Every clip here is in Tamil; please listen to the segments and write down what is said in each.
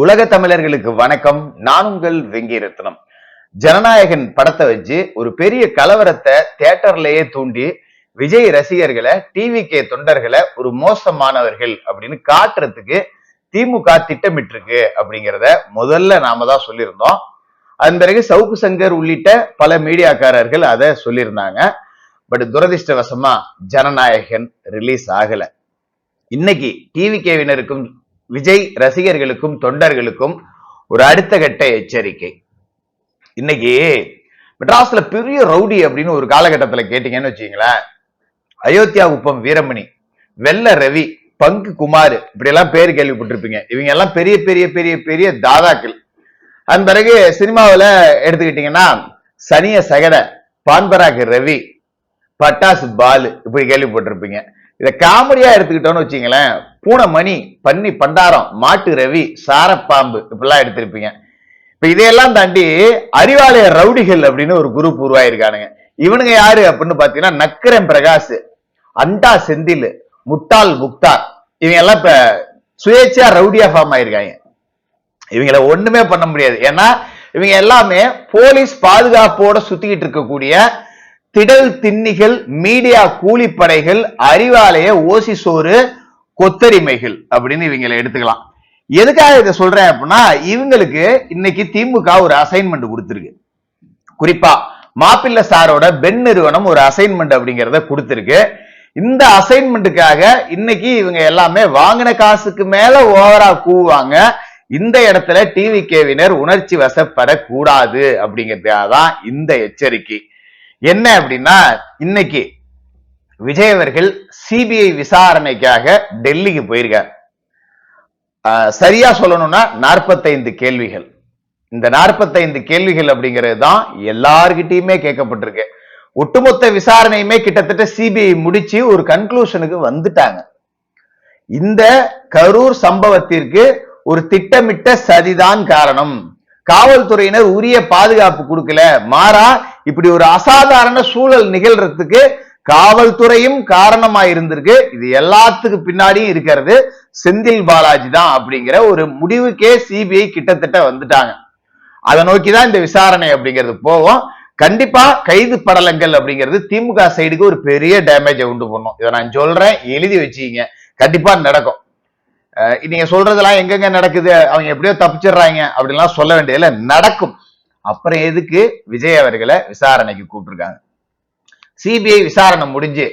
உலக தமிழர்களுக்கு வணக்கம். நான் உங்கள் வெங்கி ரத்னம். ஜனநாயகன் படத்தை வச்சு ஒரு பெரிய கலவரத்தை தியேட்டர்லயே தூண்டி விஜய் ரசிகர்களை, டிவிகே தொண்டர்களை ஒரு மோசமானவர்கள் அப்படின்னு காட்டுறதுக்கு திமுக திட்டமிட்டிருக்கு அப்படிங்கிறத முதல்ல நாம தான் சொல்லியிருந்தோம். அதன் பிறகு சவுக்கு சங்கர் உள்ளிட்ட பல மீடியாக்காரர்கள் அதை சொல்லியிருந்தாங்க. பட் துரதிருஷ்டவசமா ஜனநாயகன் ரிலீஸ் ஆகல. இன்னைக்கு டிவிகேவினருக்கும் விஜய் ரசிகர்களுக்கும் தொண்டர்களுக்கும் ஒரு அடுத்த கட்ட எச்சரிக்கை. இன்னைக்கு மெட்ராஸ்ல பெரிய ரவுடி அப்படின்னு ஒரு காலகட்டத்தில் கேட்டீங்கன்னு வச்சுங்களேன், அயோத்தியா குப்பம் வீரமணி, வெள்ள ரவி, பங்கு குமார், இப்படி எல்லாம் பேர் கேள்விப்பட்டிருப்பீங்க. இவங்க எல்லாம் பெரிய பெரிய பெரிய பெரிய தாதாக்கள். அதன் பிறகு சினிமாவில் எடுத்துக்கிட்டீங்கன்னா சனிய சகட, பான்பராக் ரவி, பட்டாசு பாலு, இப்படி கேள்விப்பட்டிருப்பீங்க. இதை காமெடியா எடுத்துக்கிட்டோம்னு வச்சுங்களேன், பூனை மணி, பன்னி பண்டாரம், மாட்டு ரவி, சாரப்பாம்பு, இப்படிலாம் எடுத்திருப்பீங்க. இப்ப இதையெல்லாம் தாண்டி அறிவாலய ரவுடிகள் அப்படின்னு ஒரு குரூப் உருவாயிருக்கானுங்க. இவனுங்க யாரு அப்படின்னு பாத்தீங்கன்னா நக்கரன் பிரகாஷ், அண்டா செந்தில், முட்டாள் முக்தார், இவங்க எல்லாம் இப்ப சுயேட்சையா ரவுடியா ஃபார்ம் ஆயிருக்காங்க. இவங்களை ஒண்ணுமே பண்ண முடியாது. ஏன்னா இவங்க எல்லாமே போலீஸ் பாதுகாப்போட சுத்திக்கிட்டு இருக்கக்கூடிய திடல் திண்ணிகள், மீடியா கூலிப்படைகள், அறிவாலய ஓசி சோறு கொத்தரிமைகள் அப்படின்னு இவங்களை எடுத்துக்கலாம். எதுக்காக இதை சொல்றேன் அப்படின்னா, இவங்களுக்கு இன்னைக்கு திமுக ஒரு அசைன்மெண்ட் கொடுத்திருக்கு. குறிப்பா மாப்பிள்ள சாரோட பென் நிறுவனம் ஒரு அசைன்மெண்ட் அப்படிங்கிறத கொடுத்திருக்கு. இந்த அசைன்மெண்ட்டுக்காக இன்னைக்கு இவங்க எல்லாமே வாங்கின காசுக்கு மேல ஓவரா கூவாங்க. இந்த இடத்துல டிவிகேவினர் உணர்ச்சி வசப்படக்கூடாது அப்படிங்கிறதுக்காக தான் இந்த எச்சரிக்கை. என்ன அப்படின்னா, இன்னைக்கு விஜய் அவர்கள் சிபிஐ விசாரணைக்காக டெல்லிக்கு போயிருக்கார். சரியா சொல்லணும்னா 45 கேள்விகள். இந்த 45 கேள்விகள் அப்படிங்கிறது தான் எல்லார்கிட்டயுமே கேட்கப்பட்டிருக்கு. ஒட்டுமொத்த விசாரணையுமே கிட்டத்தட்ட சிபிஐ முடிச்சு ஒரு கன்க்ளூஷனுக்கு வந்துட்டாங்க. இந்த கரூர் சம்பவத்திற்கு ஒரு திட்டமிட்ட சதிதான் காரணம். காவல்துறையினர் உரிய பாதுகாப்பு கொடுக்கல, மாறா இப்படி ஒரு அசாதாரண சூழல் நிகழ்றதுக்கு காவல்துறையும் காரணமா இருந்திருக்கு. இது எல்லாத்துக்கு பின்னாடியும் இருக்கிறது செந்தில் பாலாஜி தான் அப்படிங்கிற ஒரு முடிவுக்கே சிபிஐ கிட்டத்தட்ட வந்துட்டாங்க. அதை நோக்கிதான் இந்த விசாரணை அப்படிங்கிறது போகும். கண்டிப்பா கைது படலங்கள் அப்படிங்கிறது திமுக சைடுக்கு ஒரு பெரிய டேமேஜை உண்டு பண்ணும். இதை நான் சொல்றேன், எழுதி வச்சுக்கீங்க, கண்டிப்பா நடக்கும். நீங்க சொல்றதெல்லாம் எங்கெங்க நடக்குது, அவங்க எப்படியோ தப்பிச்சிடுறாங்க அப்படின்லாம் சொல்ல வேண்டியதுல நடக்கும். அப்புறம் எதுக்கு விஜய் அவர்களை விசாரணைக்கு கூப்பிட்டுருக்காங்க? சிபிஐ விசாரணை முடிஞ்சு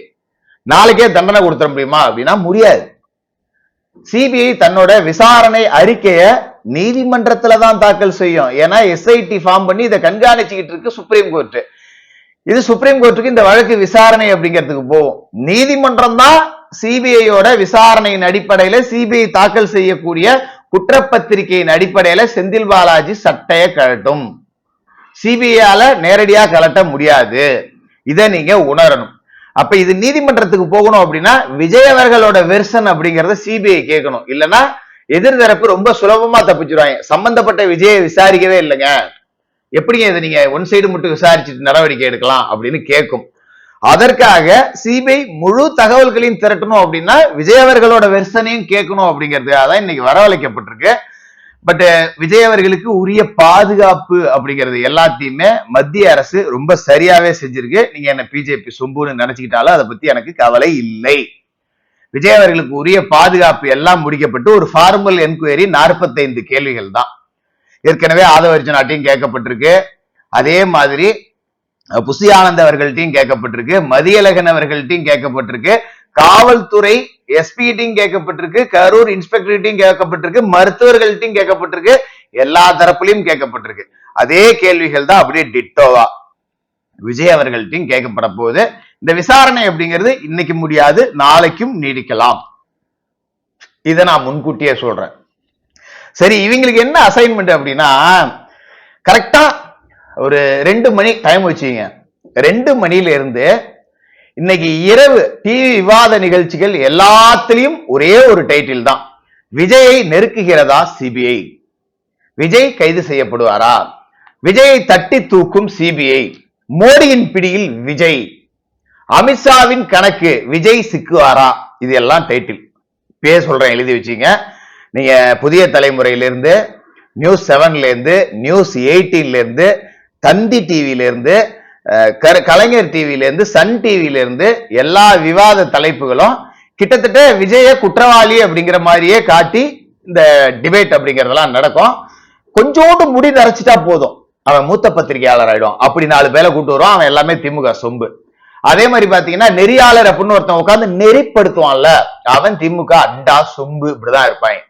நாளைக்கே தண்டனை கொடுத்துட முடியுமா அப்படின்னா முடியாது. சிபிஐ தன்னோட விசாரணை அறிக்கைய நீதிமன்றத்துல தான் தாக்கல் செய்யும். ஏன்னா எஸ்ஐடி ஃபார்ம் பண்ணி இதை கண்காணிச்சுக்கிட்டு இருக்கு சுப்ரீம் கோர்ட். இது சுப்ரீம் கோர்ட்டுக்கு இந்த வழக்கு விசாரணை அப்படிங்கிறதுக்கு போகும். நீதிமன்றம் தான் சிபிஐயோட விசாரணையின் அடிப்படையில சிபிஐ தாக்கல் செய்யக்கூடிய குற்றப்பத்திரிகையின் அடிப்படையில செந்தில் பாலாஜி சட்டையை கழட்டும். சிபிஐயால நேரடியா கலட்ட முடியாது. இதை நீங்க உணரணும். அப்ப இது நீதிமன்றத்துக்கு போகணும் அப்படின்னா விஜய் அவர்களோட வெர்ஷன் அப்படிங்கறத சிபிஐ கேட்கணும். இல்லைன்னா எதிர்தரப்பு ரொம்ப சுலபமா தப்பிச்சுருவாங்க. சம்பந்தப்பட்ட விஜயை விசாரிக்கவே இல்லைங்க, எப்படிங்க இதை நீங்க ஒன் சைடு மட்டும் விசாரிச்சுட்டு நடவடிக்கை எடுக்கலாம் அப்படின்னு கேட்கும். அதற்காக சிபிஐ முழு தகவல்களையும் திரட்டணும் அப்படின்னா விஜய் அவர்களோட வெர்ஷனையும் கேட்கணும் அப்படிங்கிறதுக்காக தான் இன்னைக்கு வரவழைக்கப்பட்டிருக்கு. பட் விஜய் அவர்களுக்கு உரிய பாதுகாப்பு அப்படிங்கிறது எல்லாத்தையுமே மத்திய அரசு ரொம்ப சரியாவே செஞ்சிருக்கு. நீங்க என்ன பிஜேபி சொம்புன்னு நினைச்சுக்கிட்டாலும் அதை பத்தி எனக்கு கவலை இல்லை. விஜய் அவர்களுக்கு உரிய பாதுகாப்பு எல்லாம் முடிக்கப்பட்டு ஒரு ஃபார்மல் என்கொயரி 45 கேள்விகள் தான். ஏற்கனவே ஆதவ அர்ஜுனாட்டையும் கேட்கப்பட்டிருக்கு, அதே மாதிரி புசி ஆனந்த் அவர்கள்ட்டையும் கேட்கப்பட்டிருக்கு, மதியழகன் அவர்கள்ட்டையும் கேட்கப்பட்டிருக்கு, காவல்துறை எஸ்பிட்டையும் கேட்கப்பட்டிருக்கு, கரூர் இன்ஸ்பெக்டர்ட்டையும் கேட்கப்பட்டிருக்கு, மருத்துவர்கள்ட்டையும் கேட்கப்பட்டிருக்கு, எல்லா தரப்புலையும் கேட்கப்பட்டிருக்கு. அதே கேள்விகள் தான் அப்படியே டிட்டோவா விஜய் அவர்கள்ட்டையும் கேட்கப்பட போகுது. இந்த விசாரணை அப்படிங்கிறது இன்னைக்கு முடியாது, நாளைக்கும் நீடிக்கலாம். இதை நான் முன்கூட்டியே சொல்றேன். சரி, இவங்களுக்கு என்ன அசைன்மெண்ட் அப்படின்னா, கரெக்டா ஒரு 2 மணி டைம் வச்சுங்க. 2 மணில இருந்து இன்னைக்கு இரவு டிவி விவாத நிகழ்ச்சிகள் எல்லாத்திலையும் ஒரே ஒரு டைட்டில் தான், விஜயை நெருக்குகிறதா சிபிஐ, விஜய் கைது செய்யப்படுவாரா, விஜயை தட்டி தூக்கும் சிபிஐ, மோடியின் பிடியில் விஜய், அமித்ஷாவின் கணக்கு, விஜய் சிக்குவாரா, இது எல்லாம் டைட்டில். பேர் சொல்றேன், எழுதி வச்சுங்க. நீங்க புதிய தலைமுறையிலிருந்து, நியூஸ் 7ல இருந்து, நியூஸ் 18ல இருந்து, தந்தி டிவில இருந்து, கலைஞர் டிவில இருந்து, சன் டிவில இருந்து எல்லா விவாத தலைப்புகளும் கிட்டத்தட்ட விஜய குற்றவாளி அப்படிங்கிற மாதிரியே காட்டி இந்த டிபேட் அப்படிங்கறதெல்லாம் நடக்கும். கொஞ்சோண்டு முடி நரைச்சிட்டா போதும், அவன் மூத்த பத்திரிகையாளர் ஆயிடும். அப்படி 4 பேரை கூட்டு வருவான், அவன் எல்லாமே திமுக சொம்பு. அதே மாதிரி பாத்தீங்கன்னா நெறியாளர் அப்படின்னு ஒருத்தன் உட்காந்து நெறிப்படுத்துவான்ல, அவன் திமுக அண்டா சொம்பு, இப்படிதான் இருப்பாங்க.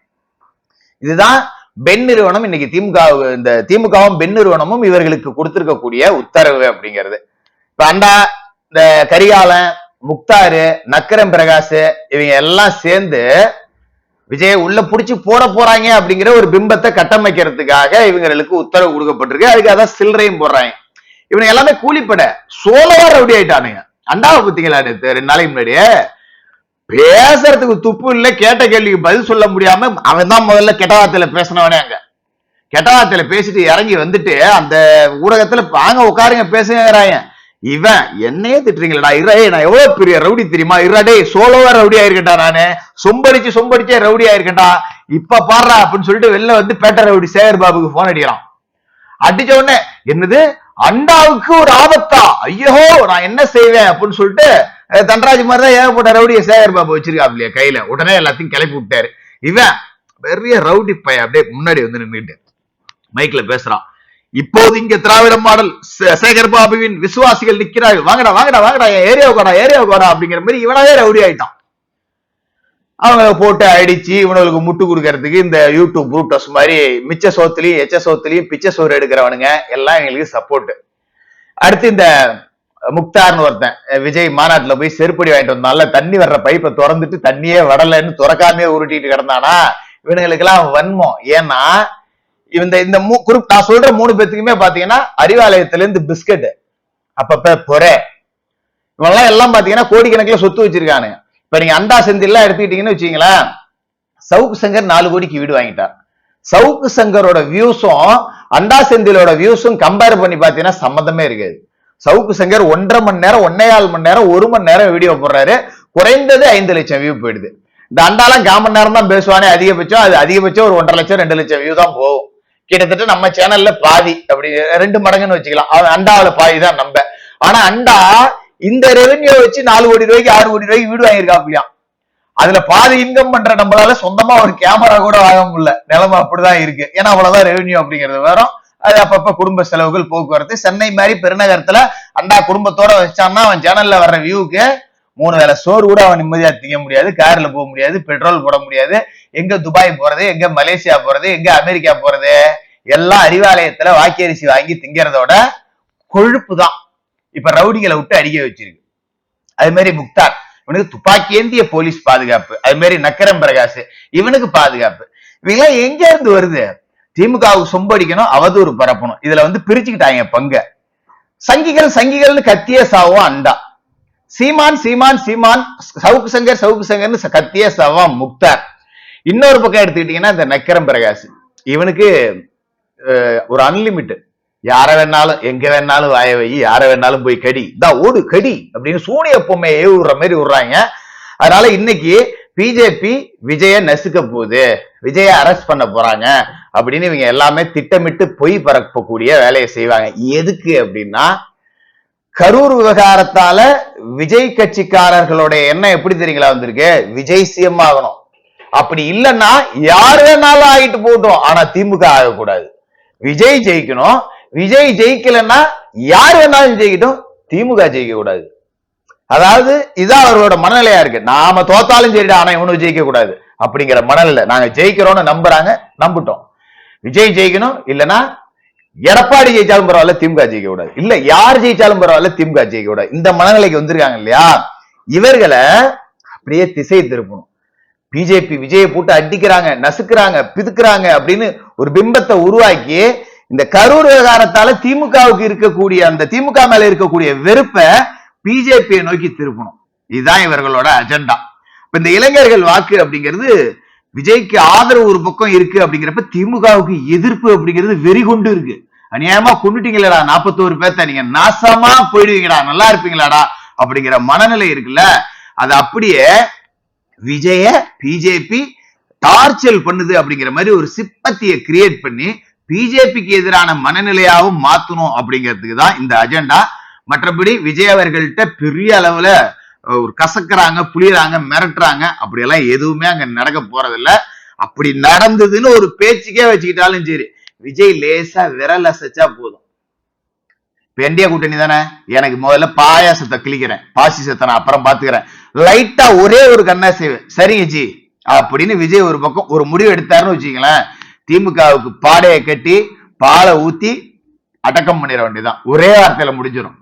இதுதான் பெண் நிறுவனம் இன்னைக்கு இந்த திமுகவும் பெண் நிறுவனமும் இவர்களுக்கு கொடுத்திருக்கக்கூடிய உத்தரவு அப்படிங்கிறது. இப்ப அண்டா, இந்த கரிகாலன், முக்தாரு, நக்கரம் பிரகாஷ் இவங்க எல்லாம் சேர்ந்து விஜய உள்ள புடிச்சு போட போறாங்க அப்படிங்கிற ஒரு பிம்பத்தை கட்டமைக்கிறதுக்காக இவங்களுக்கு உத்தரவு கொடுக்கப்பட்டிருக்கு. அதுக்கு அதான் சில்லறையும் போடுறாங்க. இவங்க எல்லாமே கூலிப்பட சோலவா ரவுடி ஆயிட்டானுங்க. அண்டாவை பத்தீங்களா 2 நாளைக்கு முன்னாடியே பேசுறதுக்கு துப்பு இல்ல, கேட்ட கேள்விக்கு பதில் சொல்ல முடியாம அவன் தான் முதல்ல கெட்டவார்த்தையில பேசினவனே. அங்க கெட்டவார்த்தையில பேசிட்டு இறங்கி வந்துட்டு அந்த ஊடகத்துல வாங்க உட்காருங்க பேசுங்கிறாங்க. இவன் என்னையே திட்டுறீங்களா, நான் எவ்வளவு பெரிய ரவுடி தெரியுமா, இருடே சோலோவா ரவுடி ஆயிருக்கட்டா, நானு சொம்படிச்சே ரவுடி ஆயிருக்கட்டா, இப்ப பாடுறா அப்படின்னு சொல்லிட்டு வெளில வந்து பேட்ட ரவுடி சேகர் பாபுக்கு போன் அடிக்கிறான். அடிச்ச உடனே என்னது அண்டாவுக்கு ஒரு ஆபத்தா, ஐயோ நான் என்ன செய்வேன் அப்படின்னு சொல்லிட்டு தன்ராஜ் மாதிரி தான் ஏகப்பட்ட ரவுடிய சேகர் பாபு வச்சிருக்காப்லையா கையில. உடனே எல்லாத்தையும் கிளப்பி விட்டாரு. இவன் பெரிய ரவுடி பையன் அப்படியே முன்னாடி வந்து நின்றுட்டு மைக்ல பேசுறான். இப்போது இங்க திராவிட மாடல் சேகர் பாபுவின் விசுவாசிகள் நிக்கிறார்கள், வாங்கடா வாங்கடா வாங்கடா ஏரியாவுக்கு வாடா அப்படிங்கிற மாதிரி இவனாவே ரவுடி ஆயிட்டான். அவங்க போட்டு அடிச்சு இவனுக்கு முட்டு கொடுக்கறதுக்கு இந்த யூடியூப் ப்ரூட்டஸ் மாதிரி மிச்ச சோத்துலயும் எச்ச சோத்துலயும் பிச்சை சோறு எடுக்கிறவனுங்க எல்லாம் எங்களுக்கு சப்போர்ட். அடுத்து இந்த முக்தார்னு ஒருத்தன் விஜய் மாநாட்டுல போய் செருப்படி வாங்கிட்டு வந்தால, தண்ணி வர்ற பைப்பை திறந்துட்டு தண்ணியே வரலன்னு துறக்காமே உருட்டிட்டு கிடந்தானா, இவனுங்களுக்கு எல்லாம் வன்மம். ஏன்னா இந்த குரூப் நான் சொல்ற 3 பேத்துக்குமே பாத்தீங்கன்னா அறிவாலயத்துல இருந்து பிஸ்கட் அப்பப்ப பொறை இவெல்லாம் எல்லாம் பாத்தீங்கன்னா கோடிக்கணக்கில் சொத்து வச்சிருக்கானுங்க. இப்ப நீங்க அண்டா செந்தில் எடுத்துக்கிட்டீங்கன்னு வச்சீங்களேன், சவுக்கு சங்கர் 4 கோடிக்கு வீடு வாங்கிட்டார். சவுக்கு சங்கரோட வியூஸும் அண்டா செந்திலோட வியூஸும் கம்பேர் பண்ணி பாத்தீங்கன்னா சம்மந்தமே இருக்காது. சவுக்கு சங்கர் 1.5 மணி நேரம் 1.25 மணி நேரம் 1 மணி நேரம் வீடியோ போடுறாரு, குறைந்தது 5 லட்சம் வியூ போயிடுது. இந்த அண்டாலாம் 1/4 மணி நேரம் தான் பேசுவானே அதிகபட்சம், அது அதிகபட்சம் ஒரு 1.5 லட்சம் 2 லட்சம் வியூ தான் போகும். கிட்டத்தட்ட நம்ம சேனல்ல பாதி, அப்படி 2 மடங்குன்னு வச்சுக்கலாம். அண்டாவில பாதி தான் நம்ம. ஆனா அண்டா இந்த ரெவென்யூ வச்சு 4 கோடி ரூபாய்க்கு 6 கோடி ரூபாய்க்கு வீடு வாங்கியிருக்காப்லையா. அதுல பாதி இன்கம் பண்ற நம்மளால சொந்தமா ஒரு கேமரா கூட வாங்க முடியல, நிலைமை அப்படிதான் இருக்கு. ஏன்னா அவ்வளவுதான் ரெவென்யூ அப்படிங்கிறது வரும். அது அப்பப்ப குடும்ப செலவுகள், போக்குவரத்து. சென்னை மாதிரி பெருநகரத்துல அண்டா குடும்பத்தோட வச்சான்னா அவன் சேனல்ல வர்ற வியூக்கு 3 வேளை சோறு கூட அவன் நிம்மதியா திங்க முடியாது, கார்ல போக முடியாது, பெட்ரோல் போட முடியாது. எங்க துபாய் போறது, எங்க மலேசியா போறது, எங்க அமெரிக்கா போறது, எல்லாம் அறிவாலயத்துல வாக்கரிசி வாங்கி திங்கிறதோட கொழுப்பு தான் இப்ப ரவுடிகளை விட்டு அடிக்க வச்சிருக்கு. அது மாதிரி முக்தார், இவனுக்கு துப்பாக்கி ஏந்திய போலீஸ் பாதுகாப்பு. அது மாதிரி நக்கரம் பிரகாஷ் இவனுக்கு பாதுகாப்பு. இவங்கெல்லாம் எங்க இருந்து வருது? திமுகவுக்கு சொம்படிக்கணும், அவதூறு பரப்பணும். இதுல வந்து பிரிச்சுக்கிட்டாங்க பங்க. சங்கிகள்னு கத்தியே சாவும் அண்டா. சீமான் சவுக்கு சங்கர்னு கத்தியே சாவான் முக்தார். இன்னொரு பக்கம் எடுத்துக்கிட்டீங்கன்னா இந்த நக்கரம் பிரகாஷ், இவனுக்கு ஒரு அன்லிமிட்டட், யார வேணாலும் எங்க வேணாலும் வாய வை, யார வேணாலும் போய் கடி, தான் ஓடு கடி அப்படின்னு சூனிய பொம்மையை விடுற மாதிரி விடுறாங்க. அதனால இன்னைக்கு பிஜேபி விஜய நசுக்க போகுது, விஜய அரெஸ்ட் பண்ண போறாங்க அப்படின்னு இவங்க எல்லாமே திட்டமிட்டு பொய் பரப்பக்கூடிய வேலையை செய்வாங்க. எதுக்கு அப்படின்னா, கரூர் விவகாரத்தால விஜய் கட்சிக்காரர்களுடைய எண்ணம் எப்படி தெரியுங்களா வந்திருக்கு, விஜய் சிஎம் ஆகணும். அப்படி இல்லைன்னா யார் வேணாலும் ஆகிட்டு போட்டோம், ஆனா திமுக ஆகக்கூடாது. விஜய் ஜெயிக்கணும். விஜய் ஜெயிக்கலன்னா யார் வேணாலும் ஜெயிக்கட்டும், திமுக ஜெயிக்க கூடாது. அதாவது இதான் அவர்களோட மனநிலையா இருக்கு. நாம தோத்தாலும் சரிடா, ஆனா இவனு ஜெயிக்க கூடாது அப்படிங்கிற மனநிலை. நாங்க ஜெயிக்கிறோம்னு நம்புறாங்க, நம்பிட்டோம். விஜய் ஜெயிக்கணும், இல்லைன்னா எடப்பாடி ஜெயிச்சாலும் பரவாயில்ல, திமுக ஜெயிக்க கூடாது. இல்ல யார் ஜெயிச்சாலும் பரவாயில்ல, திமுக ஜெயிக்க கூடாது. இந்த மனநிலைக்கு வந்திருக்காங்க இல்லையா, இவர்களை அப்படியே திசை திருப்பணும். பிஜேபி விஜயை போட்டு அடிக்கிறாங்க, நசுக்கிறாங்க, பிதுக்குறாங்க அப்படின்னு ஒரு பிம்பத்தை உருவாக்கி இந்த கரூர் விவகாரத்தால திமுகவுக்கு இருக்கக்கூடிய அந்த திமுக மேல இருக்கக்கூடிய வெறுப்பை பிஜேபியை நோக்கி திருப்பணும். இதுதான் இவர்களோட அஜெண்டா. இப்ப இந்த இளைஞர்கள் வாக்கு அப்படிங்கிறது விஜய்க்கு ஆதரவு ஒரு பக்கம் இருக்கு அப்படிங்கிறப்ப திமுகவுக்கு எதிர்ப்பு அப்படிங்கிறது வெறி கொண்டு இருக்கு. அநியாயமா கொண்டுட்டீங்களா 41 பேர்த்த, நீங்க நாசமா போயிடுவீங்கடா, நல்லா இருப்பீங்களாடா அப்படிங்கிற மனநிலை இருக்குல்ல, அது அப்படியே விஜய பிஜேபி டார்ச்சல் பண்ணுது அப்படிங்கிற மாதிரி ஒரு சிப்பத்தியை கிரியேட் பண்ணி பிஜேபிக்கு எதிரான மனநிலையாவும் மாத்தணும் அப்படிங்கிறதுக்கு தான் இந்த அஜெண்டா. மற்றபடி விஜய் அவர்கள்ட்ட பெரிய அளவுல ஒரு கசக்குறாங்க, புளியறாங்க, மிரட்டுறாங்க அப்படியெல்லாம் எதுவுமே அங்க நடக்க போறதில்ல. அப்படி நடந்ததுன்னு ஒரு பேச்சுக்கே வச்சுக்கிட்டாலும் சரி, விஜய் லேசா விரல் அசைச்சா போதும். இப்ப என்டிஏ கூட்டணி தானே, எனக்கு முதல்ல பாயாசத்தை கிளிக்கிறேன், பாசிசத்தை நான் அப்புறம் பாத்துக்கிறேன், லைட்டா ஒரே ஒரு கண்ணா செய்வேன், சரிங்க ஜி அப்படின்னு விஜய் ஒரு பக்கம் ஒரு முடிவு எடுத்தாருன்னு வச்சுங்களேன், திமுகவுக்கு பாடையை கட்டி பாலை ஊத்தி அடக்கம் பண்ணிட வேண்டியதான். ஒரே வார்த்தையில முடிஞ்சிடும்.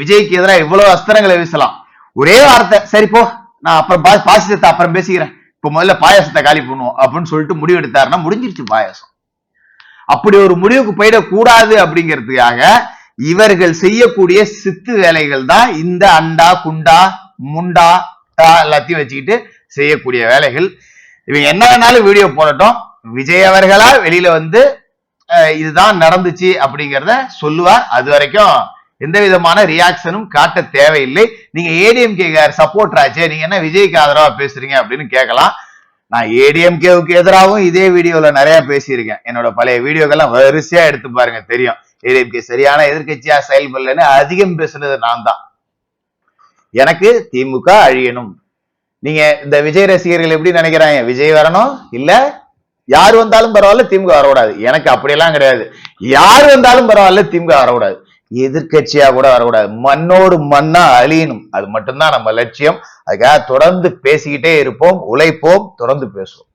விஜய்க்கு எதிராக இவ்வளவு அஸ்திரங்களை வீசலாம், ஒரே வார்த்தை, சரி போ நான் அப்புறம் பாசிசத்தை அப்புறம் பேசிக்கிறேன், இப்ப முதல்ல பாயாசத்தை காலி பண்ணுவோம் அப்படின்னு சொல்லிட்டு முடிவு எடுத்தாருன்னா முடிஞ்சிருச்சு பாயாசம். அப்படி ஒரு முடிவுக்கு போயிடக்கூடாது அப்படிங்கிறதுக்காக இவர்கள் செய்யக்கூடிய சித்து வேலைகள் தான் இந்த அண்டா குண்டா முண்டா எல்லாத்தையும் வச்சுக்கிட்டு செய்யக்கூடிய வேலைகள். இவங்க என்ன வேணாலும் வீடியோ போடட்டும், விஜய் அவர்களா வெளியில வந்து இதுதான் நடந்துச்சு அப்படிங்கிறத சொல்லுவார். அது வரைக்கும் எந்த விதமான ரியாக்ஷனும் காட்ட தேவையில்லை. நீங்க ஏடிஎம்கே சப்போர்ட் ஆச்சே, நீங்க என்ன விஜய்க்கு ஆதரவா பேசுறீங்க அப்படின்னு கேட்கலாம். நான் ஏடிஎம்கேவுக்கு எதிராகவும் இதே வீடியோல நிறைய பேசியிருக்கேன். என்னோட பழைய வீடியோக்கெல்லாம் வரிசையா எடுத்து பாருங்க, தெரியும். ஏடிஎம்கே சரியான எதிர்கட்சியா செயல்படலன்னு அதிகம் பேசுனது நான் தான். எனக்கு திமுக அழியணும். நீங்க இந்த விஜய் ரசிகர்கள் எப்படி நினைக்கிறாங்க, விஜய் வரணும் இல்ல யார் வந்தாலும் பரவாயில்ல திமுக வரக்கூடாது. எனக்கு அப்படியெல்லாம் கிடையாது, யார் வந்தாலும் பரவாயில்ல திமுக வரக்கூடாது, எதிர்கட்சியா கூட வரக்கூடாது, மண்ணோடு மண்ணா அழியணும். அது மட்டும்தான் நம்ம லட்சியம். அதுக்காக தொடர்ந்து பேசிக்கிட்டே இருப்போம், உழைப்போம், தொடர்ந்து பேசுவோம்.